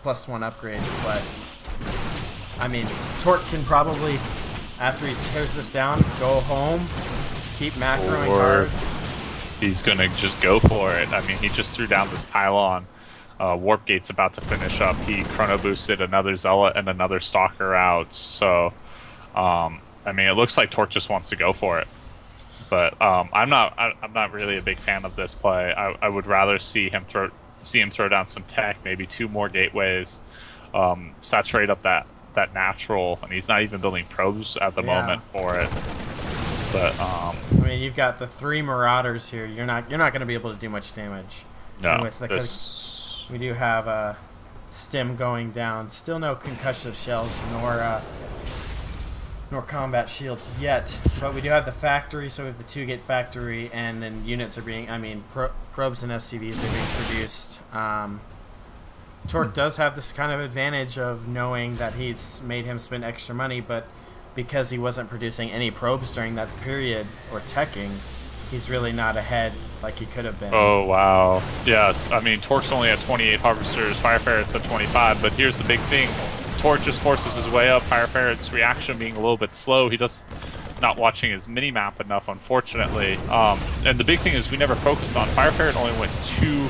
+1 upgrades, but I mean, Torque can probably, after he tears this down, go home, keep macroing hard. He's going to just go for it. I mean, he just threw down this pylon. Warp Gate's about to finish up. He chrono boosted another Zealot and another Stalker out. So, I mean, it looks like Torque just wants to go for it. But I'm not really a big fan of this play. I would rather see him throw down some tech, maybe 2 more gateways, saturate up that natural, and he's not even building probes at the moment for it. But I mean, you've got the 3 Marauders here. You're not going to be able to do much damage. No, with we do have a stim going down. Still no concussive shells nor combat shields yet, but we do have the factory. So we have the 2-gate factory, and then units are being. I mean, probes and SCVs are being produced. Torque does have this kind of advantage of knowing that he's made him spend extra money, but because he wasn't producing any probes during that period or teching, he's really not ahead like he could have been. Oh, wow. Yeah, I mean, Torque's only at 28 Harvesters, Fire Ferret's at 25, but here's the big thing. Torque just forces his way up, Fire Ferret's reaction being a little bit slow. He does not watching his mini-map enough, unfortunately. And the big thing is we never focused on, Fire Ferret only went 2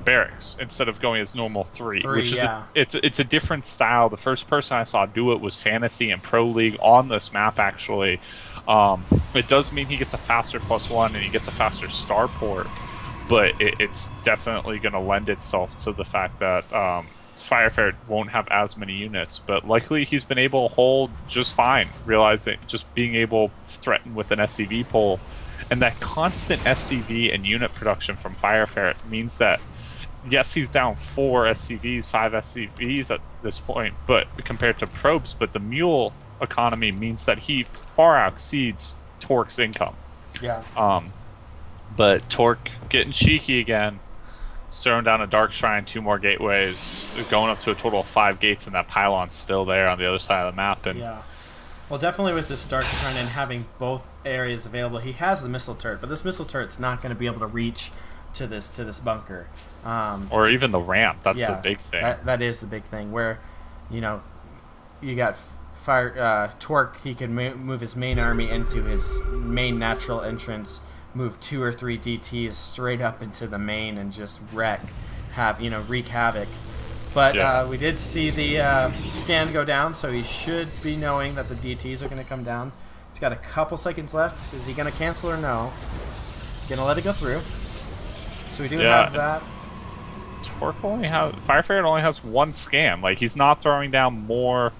barracks instead of going as normal 3, which is it's a different style. The first person I saw do it was Fantasy and Pro League on this map, actually. It does mean he gets a faster +1 and he gets a faster starport, but it's definitely going to lend itself to the fact that Fire Ferret won't have as many units, but likely he's been able to hold just fine, realizing just being able to threaten with an SCV pull. And that constant SCV and unit production from Fire Ferret means that, yes, he's down 4 SCVs, 5 SCVs at this point, but compared to probes, but the mule economy means that he far exceeds Torque's income. Yeah. But Torque getting cheeky again, throwing down a Dark Shrine, 2 more gateways, going up to a total of 5 gates, and that pylon's still there on the other side of the map. And yeah. Well, definitely with this Dark Shrine and having both areas available, he has the missile turret, but this missile turret's not going to be able to reach to this bunker. Or even the ramp. That's the big thing. That is the big thing. Where, you got Torque. He can move his main army into his main natural entrance, move 2 or 3 DTs straight up into the main, and just wreak havoc. But we did see the scan go down, so he should be knowing that the DTs are going to come down. He's got a couple seconds left. Is he going to cancel or no? Going to let it go through. So we do have that. Fire Ferret only has 1 scan. Like, he's not throwing down more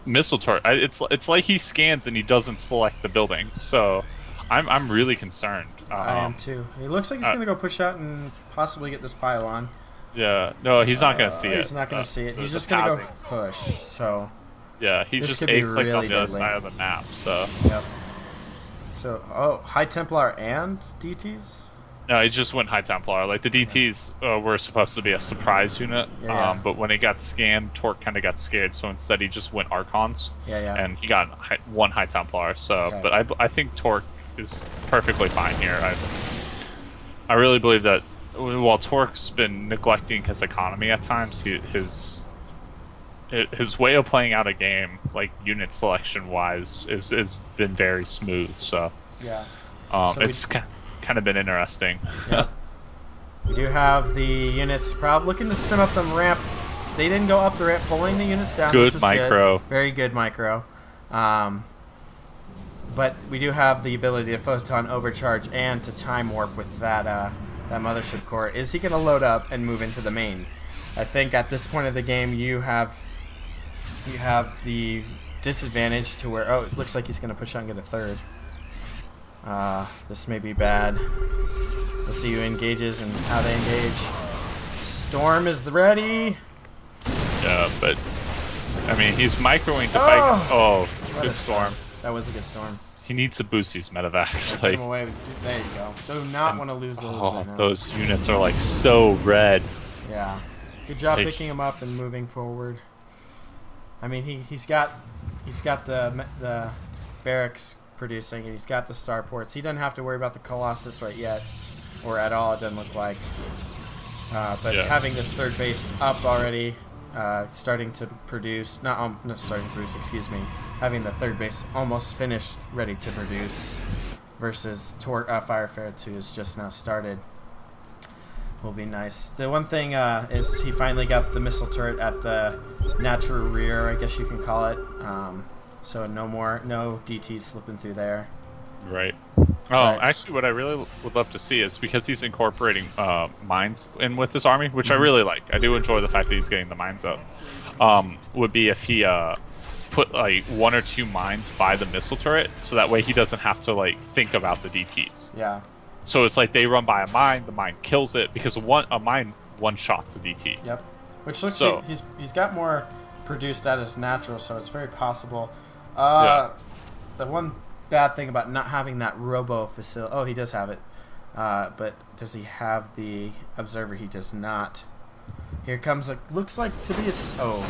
missile turret. It's like he scans and he doesn't select the building. So I'm really concerned. I am too. He looks like he's going to go push out and possibly get this pylon. Yeah, no, he's not going to see it. He's not going to see it. He's just going to go push. So yeah, he just A-clicked on the other side of the map. So yep. So High Templar and DTs. No, he just went High Templar. Like, the DTs were supposed to be a surprise unit, but when it got scanned, Torque kind of got scared, so instead he just went Archons. And he got 1 High Templar. So, but I think Torque is perfectly fine here. I really believe that while Torque's been neglecting his economy at times, his way of playing out a game, like unit selection wise, is been very smooth. So it's kind of been interesting. Yeah. We do have the units looking to stem up the ramp. They didn't go up the ramp, pulling the units down. Good micro. Good. Very good micro. But we do have the ability to photon overcharge and to time warp with that mothership core. Is he going to load up and move into the main? I think at this point of the game you have the disadvantage to where it looks like he's going to push out and get a 3rd. This may be bad. We'll see who engages and how they engage. Storm is ready. Yeah, but I mean, he's microing to fight. Oh, good storm. That was a good storm. He needs to boost these medevacs. Put him away. There you go. Do not want to lose those right now. Those units are like so red. Yeah. Good job picking him up and moving forward. I mean, he's got the barracks producing, and he's got the starports. He doesn't have to worry about the Colossus right yet, or at all. It doesn't look like. But having this third base up already, starting to produce, not starting to produce, excuse me, having the third base almost finished, ready to produce, versus Fire Ferret 2 is just now started, will be nice. The one thing is he finally got the missile turret at the natural rear, I guess you can call it. So no DTs slipping through there. Right. Actually, what I really would love to see is, because he's incorporating mines in with his army, which I really like. I do enjoy the fact that he's getting the mines up. Would be if he put like 1 or 2 mines by the missile turret, so that way he doesn't have to like think about the DTs. Yeah. So it's like they run by a mine, the mine kills it, because a mine one-shots a DT. Yep. Which looks like he's got more produced at his natural, so it's very possible. The one bad thing about not having that robo facility. Oh, he does have it. But does he have the observer? He does not. Here comes looks like to be a... Oh.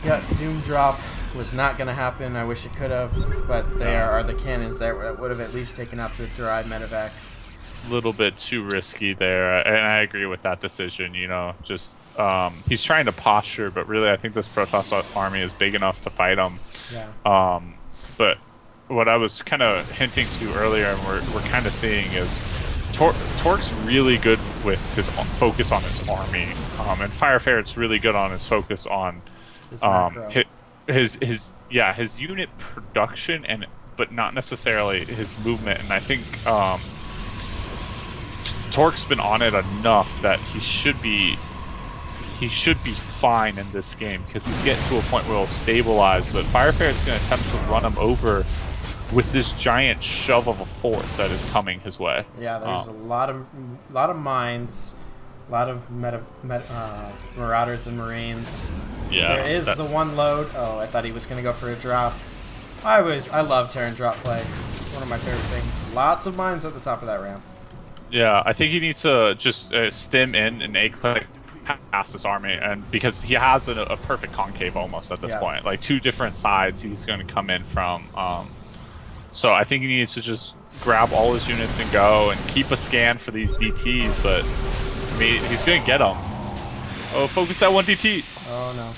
Yeah, Doom drop was not going to happen. I wish it could have. But there are the cannons that would have at least taken out the dry medevac. A little bit too risky there. And I agree with that decision, you know. Just, he's trying to posture, but really I think this Protoss army is big enough to fight him. Yeah. But what I was kind of hinting to earlier, and we're kind of seeing, is Torque's really good with his focus on his army, and Fire Ferret's really good on his focus on his unit production, but not necessarily his movement. And I think Torque's been on it enough that he should be fine in this game, because he's getting to a point where he'll stabilize. But Fire Ferret's going to attempt to run him over with this giant shove of a force that is coming his way. Yeah, there's a lot of mines, a lot of Marauders and Marines. Yeah, there is the one load. Oh, I thought he was going to go for a drop. I love Terran drop play. It's one of my favorite things. Lots of mines at the top of that ramp. Yeah, I think he needs to just stim in and A-click past this army, and because he has a perfect concave almost at this point, like 2 different sides he's going to come in from. So I think he needs to just grab all his units and go, and keep a scan for these DTs. But I mean, he's going to get them. Oh, focus that one DT. Oh no!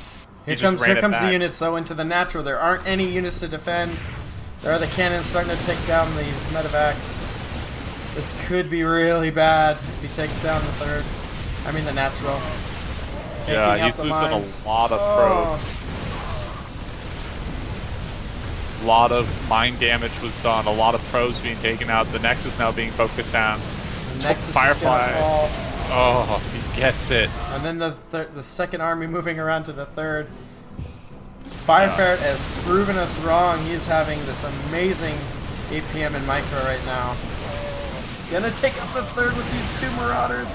Here comes the units though into the natural. There aren't any units to defend. There are the cannons starting to take down these medevacs. This could be really bad if he takes down the third. I mean the natural. Yeah, he's losing a lot of probes. A lot of mine damage was done. A lot of probes being taken out. The Nexus now being focused down. The Nexus Firefly. Is fall. Oh, he gets it. And then the second army moving around to the third. Fire Ferret has proven us wrong. He's having this amazing APM and micro right now. Gonna take up the third with these 2 Marauders.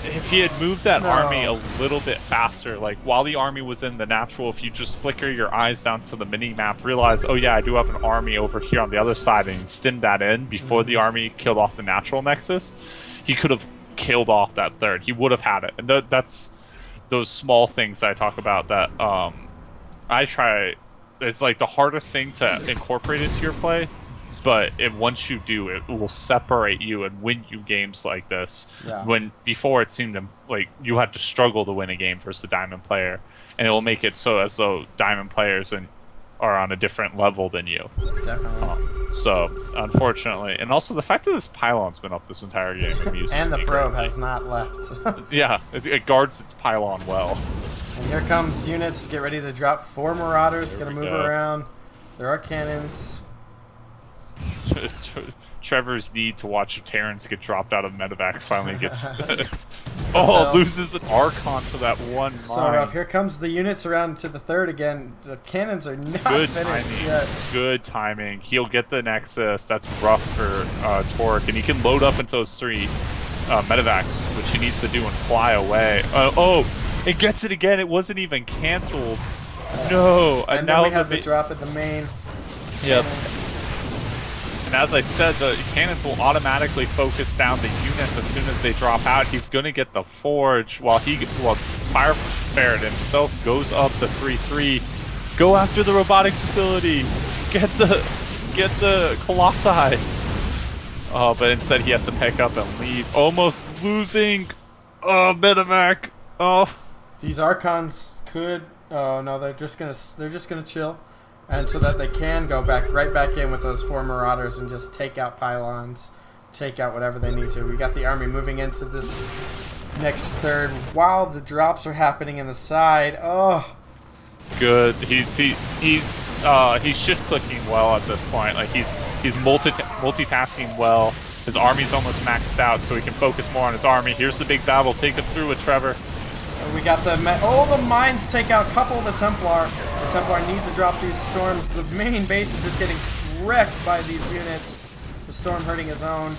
If he had moved that army a little bit faster, like while the army was in the natural, if you just flicker your eyes down to the mini-map, realize, oh yeah, I do have an army over here on the other side, and stim that in before the army killed off the natural Nexus, he could have killed off that third. He would have had it. And that's those small things I talk about that I try. It's like the hardest thing to incorporate into your play, but once you do, it will separate you and win you games like this. Yeah. When before it seemed like you had to struggle to win a game versus the Diamond player, and it will make it so as though Diamond players are on a different level than you. Definitely. So unfortunately, and also the fact that this pylon's been up this entire game amuses and the me probe greatly. has not left. Yeah, it guards its pylon well. And here comes units. Get ready to drop 4 Marauders. Gonna move around. There are cannons. Trevor's need to watch Terrans get dropped out of medevacs finally gets... loses an Archon for that one So mine. rough. Here comes the units around to the third again. The cannons are not finished yet. Good timing. He'll get the Nexus. That's rough for Torque. And he can load up into those 3 medevacs, which he needs to do and fly away. It gets it again. It wasn't even canceled. No. And now then we have the drop at the main. Yep. And as I said, the cannons will automatically focus down the units as soon as they drop out. He's going to get the Forge while Fire Ferret himself goes up to 3-3. Go after the robotics facility. Get the Colossi. Oh, but instead he has to pick up and leave, almost losing. Oh, Medivac. Oh, These Archons could. Oh no, they're just gonna chill, and so that they can go right back in with those 4 Marauders and just take out pylons, take out whatever they need to. We got the army moving into this next third while the drops are happening in the side. Oh, good. He's shift clicking well at this point. Like he's multitasking well. His army's almost maxed out, so he can focus more on his army. Here's the big battle. Take us through it, Trevor. we got the mines take out a couple of the Templar. The Templar need to drop these storms. The main base is just getting wrecked by these units. The storm hurting his own.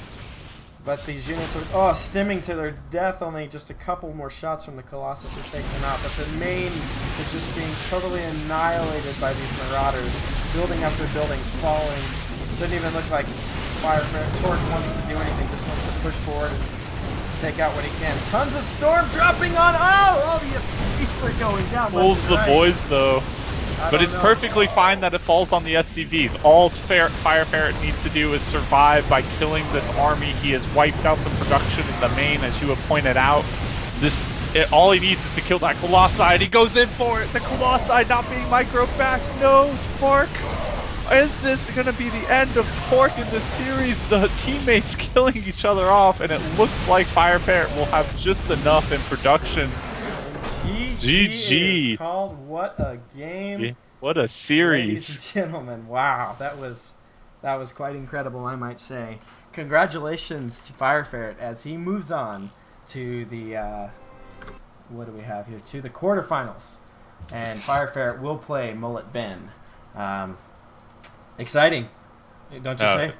But these units are stimming to their death. Only just a couple more shots from the Colossus are taking them out. But the main is just being totally annihilated by these Marauders. Building after building falling. Doesn't even look like Torque wants to do anything. Just wants to push forward and take out what he can. Tons of storm dropping on. Oh, the SCVs are going down. Pulls the boys though. But it's perfectly fine that it falls on the SCVs. All Fire Ferret needs to do is survive by killing this army. He has wiped out the production in the main, as you have pointed out. All he needs is to kill that Colossi, and he goes in for it. The Colossi not being micro back. No, Torque. Is this going to be the end of Torque in this series? The teammates killing each other off, and it looks like Fire Ferret will have just enough in production. GG is called. What a game. What a series. Ladies and gentlemen, wow. That was quite incredible, I might say. Congratulations to Fire Ferret as he moves on to the what do we have here? To the quarterfinals. And Fire Ferret will play Mullet Ben. Exciting, don't you say?